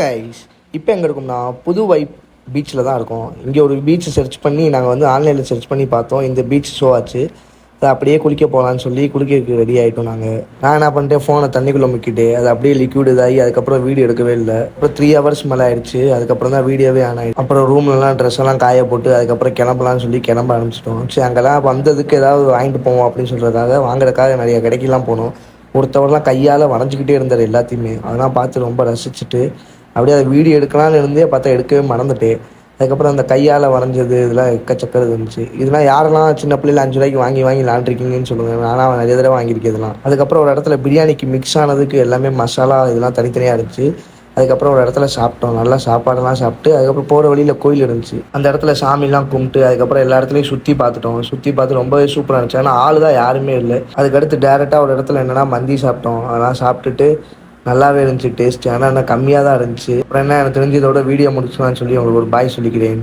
Guys, இப்போ எங்கே இருக்கோம்னா புது வைப் பீச்சில் தான் இருக்கோம். இங்கே ஒரு பீச் சர்ச் பண்ணி நாங்கள் வந்து ஆன்லைனில் சர்ச் பண்ணி பார்த்தோம். இந்த பீச் ஷோ ஆச்சு. அதை அப்படியே குளிக்க போகலான்னு சொல்லி குளிக்கிறதுக்கு ரெடி ஆகிட்டோம். நான் என்ன பண்ணிட்டேன், ஃபோனை தண்ணிக்குள்ளே முக்கிட்டு அது அப்படியே லிக்விட் இதாகி அதுக்கப்புறம் வீடியோ எடுக்கவே இல்லை. அப்புறம் 3 ஹவர்ஸ் மேலே ஆயிடுச்சு. அதுக்கப்புறம் தான் வீடியோவே ஆன் ஆகிடுச்சு. அப்புறம் ரூம்லலாம் ட்ரெஸ் எல்லாம் காய போட்டு அதுக்கப்புறம் கிளம்பலான்னு சொல்லி கிளம்ப ஆரம்பிச்சிட்டோம். சரி, அங்கெல்லாம் வந்ததுக்கு ஏதாவது வாங்கிட்டு போவோம் அப்படின்னு சொல்கிறதுக்காக வாங்குறதுக்காக நிறைய கடைக்கெல்லாம் போனோம். ஒருத்தவரெலாம் கையால் வரைஞ்சிக்கிட்டே இருந்தார் எல்லாத்தையுமே. அதெல்லாம் பார்த்து ரொம்ப ரசிச்சுட்டு அப்படியே அதை வீடியோ எடுக்கலான்னு இருந்தே பார்த்தா எடுக்கவே மறந்துட்டேன். அதுக்கப்புறம் அந்த கையால் வரைஞ்சது இதெல்லாம் எக்கச்சக்கிறது இருந்துச்சு. இதெல்லாம் யாரெல்லாம் சின்ன பிள்ளைல 5 ரூபாய்க்கு வாங்கி விளாண்டுருக்கீங்கன்னு சொல்லுங்கள். நானும் நிறைய தடவை வாங்கியிருக்கேன் இதெல்லாம். அதுக்கப்புறம் ஒரு இடத்துல பிரியாணிக்கு மிக்ஸ் ஆனதுக்கு எல்லாமே மசாலா இதெல்லாம் தனித்தனியாக இருந்துச்சு. அதுக்கப்புறம் ஒரு இடத்துல சாப்பிட்டோம். நல்லா சாப்பாடெல்லாம் சாப்பிட்டு அதுக்கப்புறம் போகிற வழியில் கோயில் இருந்துச்சு. அந்த இடத்துல சாமிலாம் கும்பிட்டு அதுக்கப்புறம் எல்லா இடத்துலையும் சுற்றி பார்த்துட்டோம். சுற்றி பார்த்து ரொம்பவே சூப்பராக இருந்துச்சு. ஆனால் ஆள் தான் யாருமே இல்லை. அதுக்கடுத்து டேரெக்டாக ஒரு இடத்துல என்னென்னா மந்தி சாப்பிட்டோம். அதெல்லாம் சாப்பிட்டுட்டு நல்லாவே இருந்துச்சு டேஸ்ட்டு. ஆனால் என்ன கம்மியாக தான் இருந்துச்சு. அப்புறம் என்ன, எனக்கு தெரிஞ்சு இதோட வீடியோ முடிச்சுலான்னு சொல்லி உங்களுக்கு ஒரு பாய் சொல்லிக்கிறேன்.